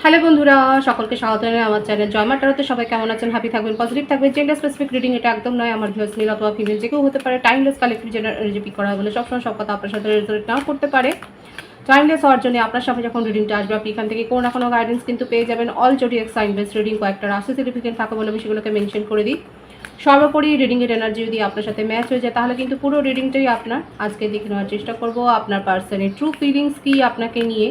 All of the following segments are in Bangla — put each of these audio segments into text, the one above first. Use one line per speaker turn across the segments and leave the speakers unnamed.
হ্যালো বন্ধুরা, সকলকে স্বাগত জানাই আমার চ্যানেল জয় মা ট্যারোতে। সবাই কেমন আছেন? হ্যাপি থাকবেন, পজিটিভ থাকবেন। জেন্ডার স্পেসিফিক রিডিং এটা একদম নয়। আমার ভিউয়ার্স মেল অথবা ফিমেল যে কেউ হতে পারে। টাইমলেস কালেক্টিভ এনার্জি পিক করা বলে সবসময় সব কথা আপনার সাথে রেজোনেট নাও করতে পারে। টাইমলেস হওয়ার জন্য আপনার সামনে যখন রিডিংটা আসবে আপনি এখান থেকে কোনো না কোনো গাইডেন্স কিন্তু পেয়ে যাবেন। All zodiac sign base reading কয়েকটা রাশি সিগনিফিকেন্ট থাকে বলে আমি সেগুলোকে মেনশন করে দিই। সর্বোপরি রিডিংয়ের এনার্জি যদি আপনার সাথে ম্যাচ হয়ে যায় তাহলে কিন্তু পুরো রিডিংটাই আপনার। আজকে দেখে নেওয়ার চেষ্টা করব আপনার পার্সনের ট্রু ফিলিংস কি আপনাকে নিয়ে,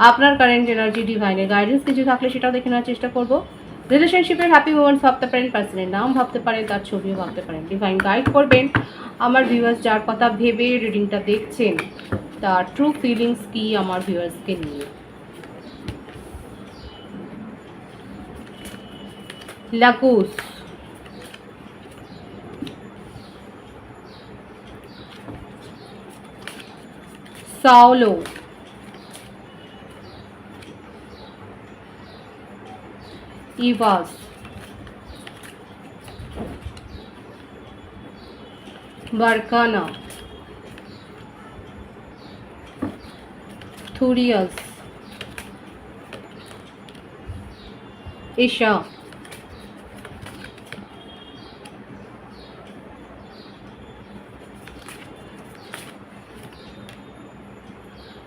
আপনার কারেন্ট এনার্জি, ডিভাইনের গাইডেন্স কিছু থাকলে সেটাও দেখে নেওয়ার চেষ্টা করব। রিলেশনশিপের হ্যাপি মোমেন্টস ভাবতে পারেন, পার্সনের নাম ভাবতে পারেন, তার ছবিও ভাবতে পারেন। ডিভাইন গাইড করবেন আমার ভিউয়ার্স যার কথা ভেবে রিডিংটা দেখছেন তার ট্রু ফিলিংস কি আমার ভিউয়ার্সকে নিয়ে। লাকুস, সাওলো, ইভাস, বারকানা, থুরিয়াস, ঈশা,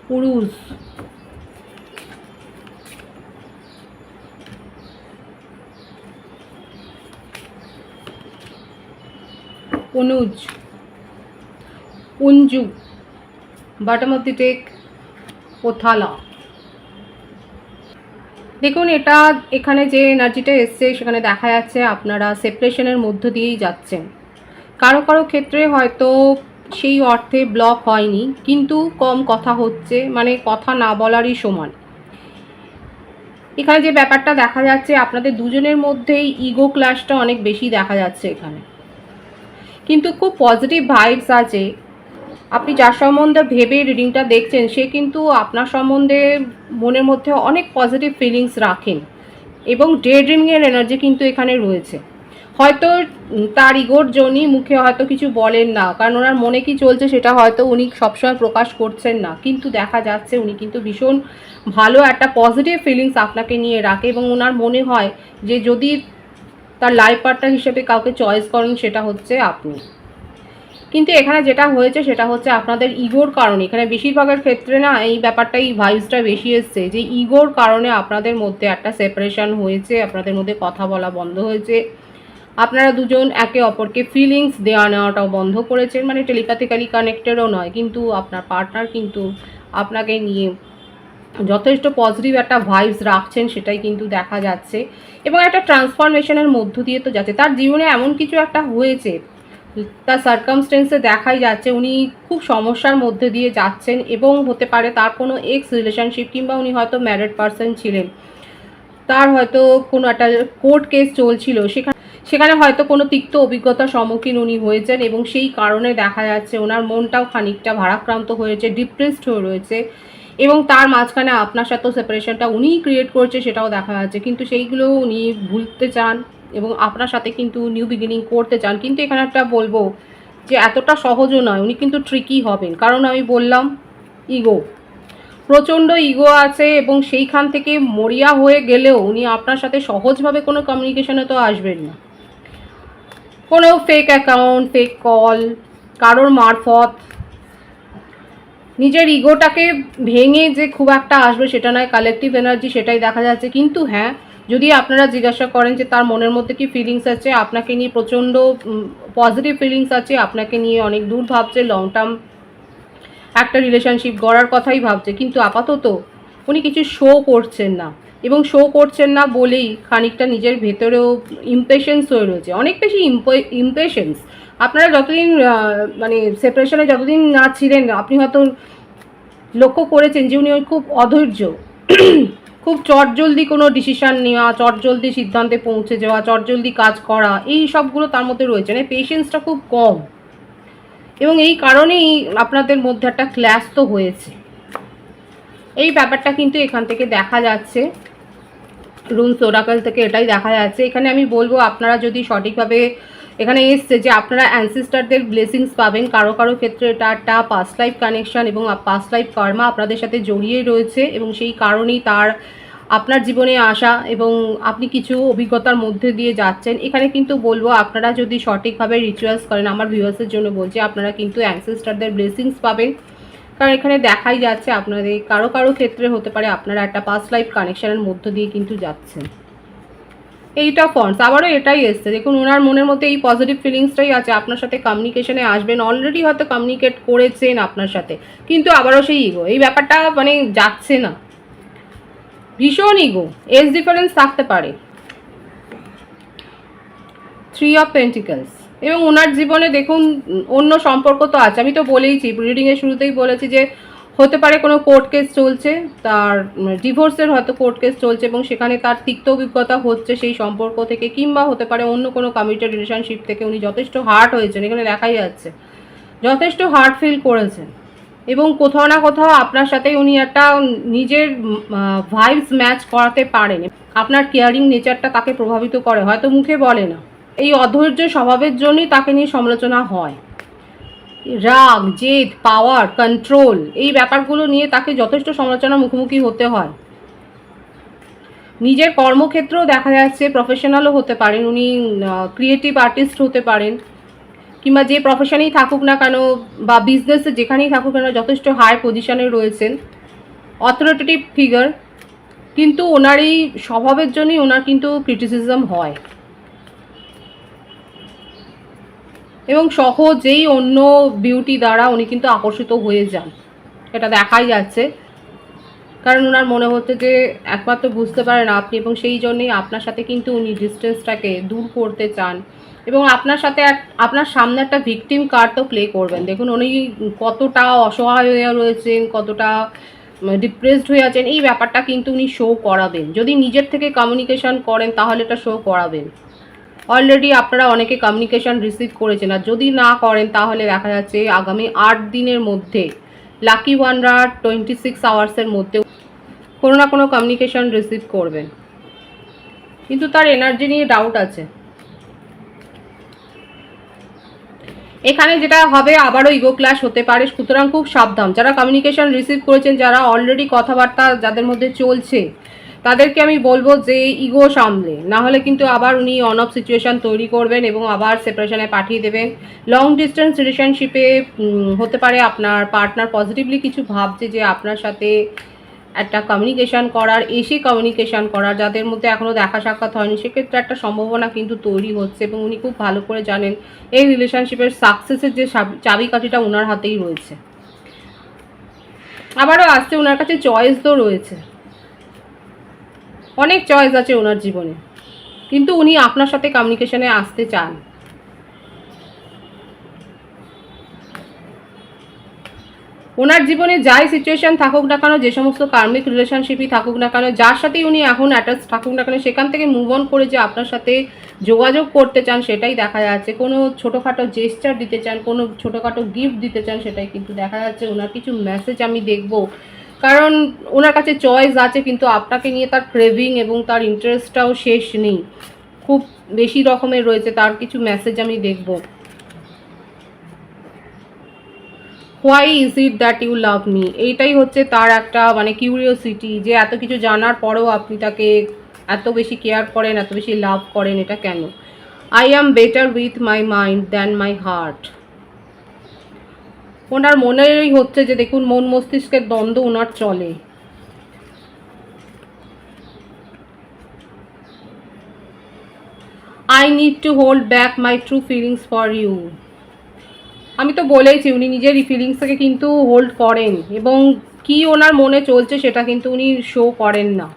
পুরুষ, অনুজ, উঞ্জু, বটম অফ দি টেক, ওথালা। দেখুন এটা এখানে যে এনার্জিটা এসছে সেখানে দেখা যাচ্ছে আপনারা সেপারেশনের মধ্য দিয়েই যাচ্ছেন। কারো কারো ক্ষেত্রে হয়তো সেই অর্থে ব্লক হয়নি, কিন্তু কম কথা হচ্ছে, মানে কথা না বলারই সমান। এখানে যে ব্যাপারটা দেখা যাচ্ছে আপনাদের দুজনের মধ্যেই ইগো ক্ল্যাশটা অনেক বেশি দেখা যাচ্ছে এখানে, কিন্তু খুব পজিটিভ ভাইবস আছে। আপনি যার সম্বন্ধে ভেবে রিডিংটা দেখছেন সে কিন্তু আপনার সম্বন্ধে মনের মধ্যে অনেক পজিটিভ ফিলিংস রাখেন এবং ডে ড্রিমিংয়ের এনার্জি কিন্তু এখানে রয়েছে। হয়তো তার ইগোর জন্যই মুখে হয়তো কিছু বলেন না, কারণ ওনার মনে কি চলছে সেটা হয়তো উনি সবসময় প্রকাশ করছেন না, কিন্তু দেখা যাচ্ছে উনি কিন্তু ভীষণ ভালো একটা পজিটিভ ফিলিংস আপনাকে নিয়ে রাখে এবং ওনার মনে হয় যে যদি তার লাইফ পার্টনার হিসেবে কাউকে চয়েস করেন সেটা হচ্ছে আপনি। কিন্তু এখানে যেটা হয়েছে সেটা হচ্ছে আপনাদের ইগোর কারণে, এখানে বেশিরভাগের ক্ষেত্রে না এই ব্যাপারটাই ভাইবসটা বেশি এসছে যে ইগোর কারণে আপনাদের মধ্যে একটা সেপারেশন হয়েছে, আপনাদের মধ্যে কথা বলা বন্ধ হয়েছে, আপনারা দুজন একে অপরকে ফিলিংস দেওয়া নেওয়াটাও বন্ধ করেছেন, মানে টেলিপ্যাথিক্যালি কানেক্টেডও নয়, কিন্তু আপনার পার্টনার কিন্তু আপনাকে নিয়ে যথেষ্ট পজিটিভ একটা ভাইবস রাখছেন সেটাই কিন্তু দেখা যাচ্ছে এবং একটা ট্রান্সফরমেশনের মধ্য দিয়ে তো যাচ্ছে। তার জীবনে এমন কিছু একটা হয়েছে, তার সার্কামস্টেন্সে দেখাই যাচ্ছে উনি খুব সমস্যার মধ্যে দিয়ে যাচ্ছেন এবং হতে পারে তার কোনো এক্স রিলেশনশিপ কিংবা উনি হয়তো ম্যারিড পারসন ছিলেন, তার হয়তো কোনো একটা কোর্ট কেস চলছিল, সেখানে হয়তো কোনো তিক্ত অভিজ্ঞতার সম্মুখীন উনি হয়েছেন এবং সেই কারণে দেখা যাচ্ছে ওনার মনটাও খানিকটা ভারাক্রান্ত হয়েছে, ডিপ্রেসড হয়ে রয়েছে এবং তার মাঝখানে আপনার সাথেও সেপারেশনটা উনিই ক্রিয়েট করছে সেটাও দেখা যাচ্ছে, কিন্তু সেইগুলো উনি ভুলতে চান এবং আপনার সাথে কিন্তু নিউ বিগিনিং করতে চান। কিন্তু এখানে একটা বলবো যে এতটা সহজও নয়, উনি কিন্তু ট্রিকি হবেন, কারণ আমি বললাম ইগো, প্রচণ্ড ইগো আছে এবং সেইখান থেকে মরিয়া হয়ে গেলেও উনি আপনার সাথে সহজভাবে কোনো কমিউনিকেশনে তো আসবেন না। কোনো ফেক অ্যাকাউন্ট, ফেক কল, কারোর মারফত নিজের ইগোটাকে ভেঙে যে খুব একটা আসবে সেটা নয়, কালেকটিভ এনার্জি সেটাই দেখা যাচ্ছে। কিন্তু হ্যাঁ, যদি আপনারা জিজ্ঞাসা করেন যে তার মনের মধ্যে কি ফিলিংস আছে, আপনাকে নিয়ে প্রচণ্ড পজিটিভ ফিলিংস আছে, আপনাকে নিয়ে অনেক দূর ভাবছে, লং টার্ম একটা রিলেশনশিপ গড়ার কথাই ভাবছে, কিন্তু আপাতত উনি কিছু শো করছেন না এবং শো করছেন না বলেই খানিকটা নিজের ভেতরেও ইমপেশেন্স হয়ে রয়েছে, অনেক বেশি ইমপেশেন্স। আপনারা যতদিন মানে সেপারেশনে যতদিন না ছিলেন আপনি হয়তো লক্ষ্য করেছেন যে উনি খুব অধৈর্য, খুব চটজলদি কোনো ডিসিশান নেওয়া, চটজলদি সিদ্ধান্তে পৌঁছে যাওয়া, চটজলদি কাজ করা, এই সবগুলো তার মধ্যে রয়েছে, মানে পেশেন্সটা খুব কম এবং এই কারণেই আপনাদের মধ্যে একটা ক্ল্যাশ তো হয়েছে। এই ব্যাপারটা কিন্তু এখান থেকে দেখা যাচ্ছে, রুনস ওরাকল থেকে এটাই দেখা যাচ্ছে। এখানে আমি বলবো আপনারা যদি সঠিকভাবে, এখানে এসছে যে আপনারা অ্যানসিস্টারদের ব্লেসিংস পাবেন, কারো কারো ক্ষেত্রে এটা একটা পাস্ট লাইফ কানেকশন এবং পাস্ট লাইফ কর্মা আপনাদের সাথে জড়িয়ে রয়েছে এবং সেই কারণেই তার আপনার জীবনে আসা এবং আপনি কিছু অভিজ্ঞতার মধ্যে দিয়ে যাচ্ছেন। এখানে কিন্তু বলবো আপনারা যদি সঠিকভাবে রিচুয়ালস করেন, আমার ভিউয়ার্সের জন্য বলছি, আপনারা কিন্তু অ্যানসেস্টারদের ব্লেসিংস পাবেন। কারণ এখানে দেখাই যাচ্ছে আপনাদের কারো কারো ক্ষেত্রে হতে পারে আপনারা একটা পাস্ট লাইফ কানেকশনের মধ্য দিয়ে কিন্তু যাচ্ছেন। এইটা ফন্টস আবারও এটাই এসছে, দেখুন ওনার মনের মধ্যে এই পজিটিভ ফিলিংসটাই আছে, আপনার সাথে কমিউনিকেশনে আসবেন, অলরেডি হয়তো কমিউনিকেট করেছেন আপনার সাথে, কিন্তু আবারও সেই ইগো, এই ব্যাপারটা মানে যাচ্ছে না, ভীষণ ইগো, এজ ডিফারেন্স থাকতে পারে। 3 অফ পেন্টিকলস, এবং ওনার জীবনে দেখুন অন্য সম্পর্ক তো আছে, আমি তো বলেইছি রিডিংয়ের শুরুতেই বলেছি যে হতে পারে কোনো কোর্ট কেস চলছে, তার ডিভোর্সের হয়তো কোর্ট কেস চলছে এবং সেখানে তার তিক্ত অভিজ্ঞতা হচ্ছে সেই সম্পর্ক থেকে, কিংবা হতে পারে অন্য কোনো কমিটেড রিলেশনশিপ থেকে উনি যথেষ্ট হার্ট হয়েছেন, এখানে দেখাই যাচ্ছে যথেষ্ট হার্ট ফিল করেছেন, এবং কোথাও না কোথাও আপনার সাথে উনি একটা নিজের ভাইবস ম্যাচ করাতে পারেন, আপনার কেয়ারিং নেচারটা তাকে প্রভাবিত করে, হয়তো মুখে বলে না। এই অধৈর্য স্বভাবের জন্যই তাকে নিয়ে সমালোচনা হয়, রাগ, জেদ, পাওয়ার, কন্ট্রোল, এই ব্যাপারগুলো নিয়ে তাকে যথেষ্ট সমালোচনার মুখোমুখি হতে হয়। নিজের কর্মক্ষেত্রেও দেখা যাচ্ছে প্রফেশনালও হতে পারেন উনি, ক্রিয়েটিভ আর্টিস্ট হতে পারেন, কিংবা যে প্রফেশনেই থাকুক না কেন বা বিজনেসে যেখানেই থাকুক না যথেষ্ট হাই পজিশনে রয়েছেন, অথরিটেটিভ ফিগার, কিন্তু ওনার এই স্বভাবের জন্যই ওনার কিন্তু ক্রিটিসিজম হয়, এবং সহজেই অন্য বিউটি দ্বারা উনি কিন্তু আকর্ষিত হয়ে যান, এটা দেখাই যাচ্ছে। কারণ ওনার মনে হচ্ছে যে একমাত্র বুঝতে পারেন আপনি, এবং সেই জন্যই আপনার সাথে কিন্তু উনি ডিস্টেন্সটাকে দূর করতে চান, এবং আপনার সাথে আপনার সামনে একটা ভিকটিম কার্ড তো প্লে করবেন। দেখুন উনি কতটা অসহায় হয়ে রয়েছেন, কতটা ডিপ্রেসড হয়ে আছেন, এই ব্যাপারটা কিন্তু উনি শো করাবেন। যদি নিজের থেকে কমিউনিকেশন করেন তাহলে এটা শো করাবেন। অলরেডি আপনারা অনেকে কমিউনিকেশন রিসিভ করেছেন, আর যদি না করেন তাহলে দেখা যাচ্ছে আগামী 8 দিনের মধ্যে লাকি ওয়ানরা 26 আওয়ার্সের মধ্যে কোনো না কোনো কমিউনিকেশন রিসিভ করবেন, কিন্তু তার এনার্জি নিয়ে ডাউট আছে। এখানে যেটা হবে আবারও ইগো ক্ল্যাশ হতে পারে, সুতরাং খুব সাবধান। যারা কমিউনিকেশন রিসিভ করেছেন, যারা অলরেডি কথাবার্তা যাদের মধ্যে চলছে, তাদেরকে আমি বলবো যে ইগো সামলে, না হলে কিন্তু আবার উনি অন অফ সিচুয়েশান তৈরি করবেন এবং আবার সেপারেশনে পাঠিয়ে দেবেন। লং ডিস্টেন্স রিলেশনশিপে হতে পারে আপনার পার্টনার পজিটিভলি কিছু ভাবছে যে আপনার সাথে একটা কমিউনিকেশান করার, এসে কমিউনিকেশান করার, যাদের মধ্যে এখনও দেখা সাক্ষাৎ হয়নি সেক্ষেত্রে একটা সম্ভাবনা কিন্তু তৈরি হচ্ছে, এবং উনি খুব ভালো করে জানেন এই রিলেশনশিপের সাকসেসের যে চাবিকাঠিটা ওনার হাতেই রয়েছে। আবারও আসছে ওনার কাছে চয়েস তো রয়েছে, অনেক চয়েস আছে ওনার জীবনে, কিন্তু উনি আপনার সাথে কমিউনিকেশনে আসতে চান। ওনার জীবনে যাই সিচুয়েশান থাকুক না কেন, যে সমস্ত কার্মিক রিলেশনশিপই থাকুক না কেন, যার সাথেই উনি এখন অ্যাটাচ থাকুক না কেন, সেখান থেকে মুভ অন করে যে আপনার সাথে যোগাযোগ করতে চান সেটাই দেখা যাচ্ছে। কোনো ছোটোখাটো জেস্টার দিতে চান, কোনো ছোটোখাটো গিফট দিতে চান, সেটাই কিন্তু দেখা যাচ্ছে। ওনার কিছু মেসেজ আমি দেখব, কারণ ওনার কাছে চয়েস আছে, কিন্তু আপনাকে নিয়ে তার ক্রেভিং এবং তার ইন্টারেস্টটাও শেষ নেই, খুব বেশি রকমের রয়েছে। তার কিছু মেসেজ আমি দেখব। Why is it that you love me, এইটাই হচ্ছে তার একটা মানে কিউরিওসিটি, যে এত কিছু জানার পরেও আপনি তাকে এত বেশি কেয়ার করেন, এত বেশি লাভ করেন, এটা কেন? I am better with my mind than my heart. ওনার মনেই হচ্ছে যে দেখুন মন মস্তিষ্কের দ্বন্দ্ব ওনার চলে। I need to hold back my true feelings for you. আমি তো বলেইছি উনি নিজের এই ফিলিংসটাকে কিন্তু হোল্ড করেন, এবং কি ওনার মনে চলছে সেটা কিন্তু উনি শো করেন না।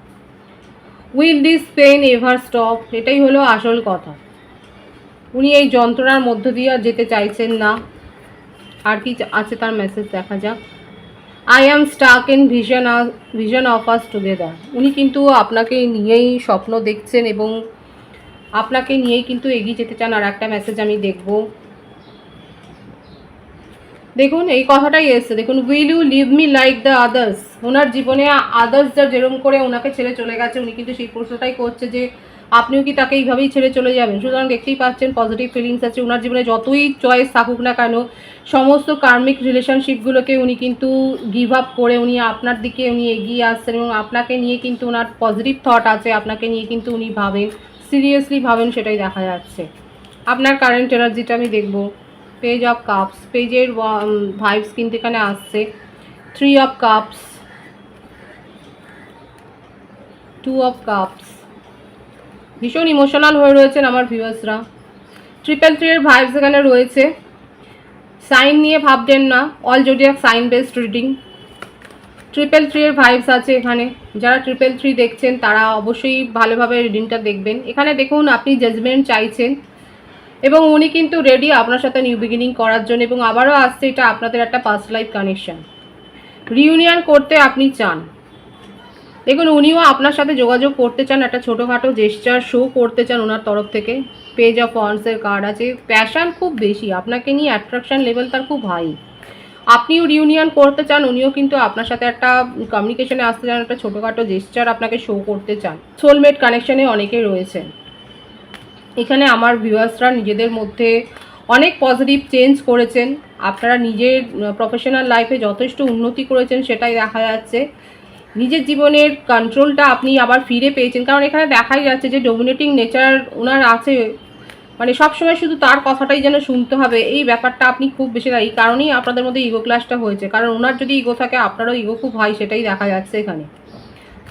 Will this pain ever stop, এটাই হলো আসল কথা। উনি এই যন্ত্রণার মধ্য দিয়ে যেতে চাইছেন না। আর কি আছে তার মেসেজ দেখা যাক। I am stuck in vision of us together. উনি কিন্তু আপনাকে নিয়েই স্বপ্ন দেখছেন এবং আপনাকে নিয়েই কিন্তু এগিয়ে যেতে চান। আর একটা মেসেজ আমি দেখব, দেখুন এই কথাটাই এসছে, দেখুন will you leave me like the others. ওনার জীবনে আদার্স যা যেরকম করে ওনাকে ছেড়ে চলে গেছে, উনি কিন্তু সেই প্রশ্নটাই করছে যে আপনিও কি তাকে এইভাবেই ছেড়ে চলে যাবেন? সুতরাং দেখতেই পাচ্ছেন পজিটিভ ফিলিংস আছে। ওনার জীবনে যতই চয়েস থাকুক না কেন, সমস্ত কার্মিক রিলেশনশিপগুলোকে উনি কিন্তু গিভ আপ করে উনি আপনার দিকে উনি এগিয়ে আসছেন এবং আপনাকে নিয়ে কিন্তু ওনার পজিটিভ থট আছে, আপনাকে নিয়ে কিন্তু উনি ভাবেন, সিরিয়াসলি ভাবেন, সেটাই দেখা যাচ্ছে। আপনার কারেন্ট এনার্জিটা আমি দেখব। পেজ অফ কাপস, পেজের ভাইবস কিন্তু এখানে আসছে। 3 অফ কাপস, 2 অফ কাপস, ভীষণ ইমোশনাল হয়ে রয়েছেন আমার ভিউয়ার্সরা। 333 এর ভাইবস এখানে রয়েছে। সাইন নিয়ে ভাববেন না, all zodiac sign based reading. 333 এর ভাইবস আছে এখানে। যারা 333 দেখছেন তারা অবশ্যই ভালোভাবে রিডিংটা দেখবেন। এখানে দেখুন আপনি জাজমেন্ট চাইছেন এবং উনি কিন্তু রেডি আপনার সাথে নিউ বিগিনিং করার জন্য, এবং আবারও আসছে এটা আপনাদের একটা পাস্ট লাইফ কানেকশন। রিউনিয়ন করতে আপনি চান, দেখুন উনিও আপনার সাথে যোগাযোগ করতে চান, একটা ছোটোখাটো জেস্চার শো করতে চান ওনার তরফ থেকে। পেজ অফ ওয়ান্সের কার্ড আছে। প্যাশান খুব বেশি, আপনাকে নিয়ে অ্যাট্রাকশন লেভেল তার খুব হাই। আপনিও রিউনিয়ন করতে চান, উনিও কিন্তু আপনার সাথে একটা কমিউনিকেশনে আসতে চান, একটা ছোটোখাটো জেস্চার আপনাকে শো করতে চান। সোলমেট কানেকশনে অনেকে রয়েছেন এখানে। আমার ভিউয়ার্সরা নিজেদের মধ্যে অনেক পজিটিভ চেঞ্জ করেছেন, আপনারা নিজের প্রফেশনাল লাইফে যথেষ্ট উন্নতি করেছেন, সেটাই দেখা যাচ্ছে। নিজের জীবনের কন্ট্রোলটা আপনি আবার ফিরে পেয়েছেন, কারণ এখানে দেখাই যাচ্ছে যে ডমিনেটিং নেচার ওনার আছে, মানে সবসময় শুধু তার কথাটাই যেন শুনতে হবে, এই ব্যাপারটা আপনি খুব বেশি, এই কারণেই আপনাদের মধ্যে ইগো ক্লাসটা হয়েছে, কারণ ওনার যদি ইগো থাকে আপনারও ইগো খুব হাই, সেটাই দেখা যাচ্ছে এখানে।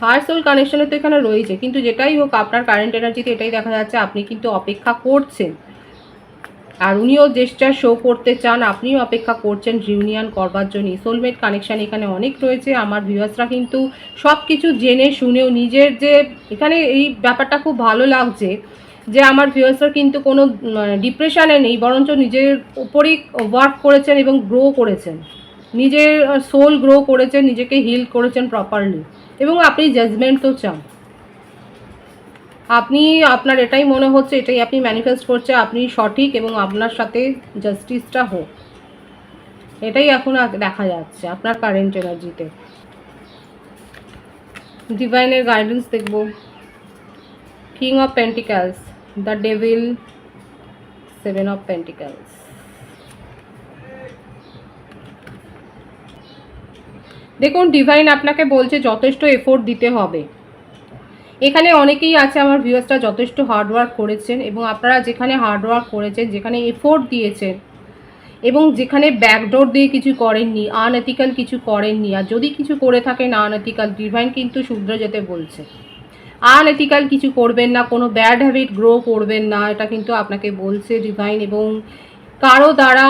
হার্ট সোল কানেকশনে তো এখানে রয়েছে, কিন্তু যেটাই হোক আপনার কারেন্ট এনার্জিতে এটাই দেখা যাচ্ছে আপনি কিন্তু অপেক্ষা করছেন, আর উনিও জেস্টার শো করতে চান, আপনিও অপেক্ষা করছেন রিউনিয়ন করবার জন্য। সোলমেট কানেকশান এখানে অনেক রয়েছে। আমার ভিউয়ার্সরা কিন্তু সব কিছু জেনে শুনেও নিজের যে এখানে এই ব্যাপারটা খুব ভালো লাগছে যে আমার ভিউয়ার্সরা কিন্তু কোনো ডিপ্রেশনে নেই, বরঞ্চ নিজের উপরেই ওয়ার্ক করেছেন এবং গ্রো করেছেন, নিজের সোল গ্রো করেছেন, নিজেকে হিল করেছেন প্রপারলি, এবং আপনি জাজমেন্টও চান। আপনি আপনার এটাই মনে হচ্ছে, এটাই আপনি ম্যানিফেস্ট করছে আপনি সঠিক এবং আপনার সাথে জাস্টিসটা হোক, এটাই এখন দেখা যাচ্ছে আপনার কারেন্ট এনার্জিতে। ডিভাইনের গাইডেন্স দেখব। King of পেন্টিক্যালস, the devil, 7 of পেন্টিক্যালস। দেখুন ডিভাইন আপনাকে বলছে যথেষ্ট এফোর্ট দিতে হবে। এখানে অনেকেই আছে আমার ভিউয়ার্সরা যথেষ্ট হার্ডওয়ার্ক করেছেন, এবং আপনারা যেখানে হার্ডওয়ার্ক করেছেন, যেখানে এফোর্ট দিয়েছেন এবং যেখানে ব্যাকডোর দিয়ে কিছু করেননি, আনএথিক্যাল কিছু করেননি, আর যদি কিছু করে থাকেন আনএথিক্যাল, ডিভাইন কিন্তু শুধরে যেতে বলছে। আনএথিক্যাল কিছু করবেন না, কোনো ব্যাড হ্যাবিট গ্রো করবেন না, এটা কিন্তু আপনাকে বলছে ডিভাইন। এবং কারো দ্বারা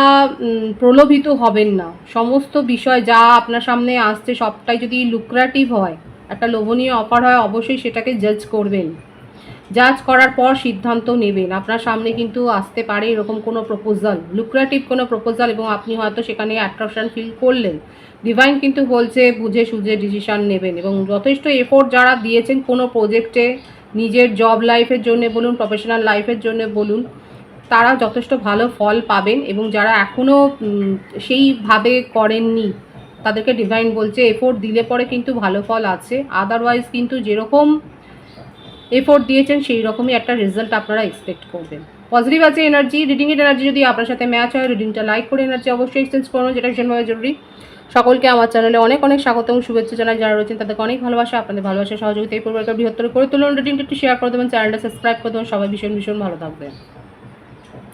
প্রলোভিত হবেন না। সমস্ত বিষয় যা আপনার সামনে আসছে সবটাই যদি লুক্রেটিভ হয়, একটা লোভনীয় অফার হয়, অবশ্যই সেটাকে জাজ করবেন। জাজ করার পর সিদ্ধান্ত নেবেন। আপনার সামনে কিন্তু আসতে পারে এরকম কোনো প্রপোজাল, লুক্রেটিভ কোনো প্রপোজাল, এবং আপনি হয়তো সেখানে অ্যাট্রাকশন ফিল করলেন। ডিভাইন কিন্তু বলছে বুঝে সুঝে ডিসিশান নেবেন, এবং যথেষ্ট এফোর্ট যারা দিয়েছেন কোনো প্রজেক্টে, নিজের জব লাইফের জন্য বলুন, প্রফেশনাল লাইফের জন্য বলুন, তারা যথেষ্ট ভালো ফল পাবেন। এবং যারা এখনও সেইভাবে করেননি তাদেরকে ডিভাইন বলছে এফোর্ট দিলে পরে কিন্তু ভালো ফল আছে, আদারওয়াইজ কিন্তু যেরকম এফোর্ট দিয়েছেন সেই রকমই একটা রেজাল্ট আপনারা এক্সপেক্ট করবেন। পজিটিভ আছে এনার্জি। রিডিংয়ের এনার্জি যদি আপনার সাথে ম্যাচ হয়, রিডিংটা লাইক করে এনার্জি অবশ্যই এক্সচেঞ্জ করুন, যেটা ভীষণভাবে জরুরি। সকলকে আমার চ্যানেলে অনেক অনেক স্বাগত এবং শুভেচ্ছা জানাই। যারা রয়েছেন তাদেরকে অনেক ভালোবাসা, আপনাদের ভালোবাসা সহযোগিতা এই পরিবারকে বৃহত্তর করে তুলুন। রিডিংটা একটু শেয়ার করে দেবেন, চ্যানেলটা সাবস্ক্রাইব করে দেবেন। সবাই ভীষণ ভীষণ ভালো থাকবেন।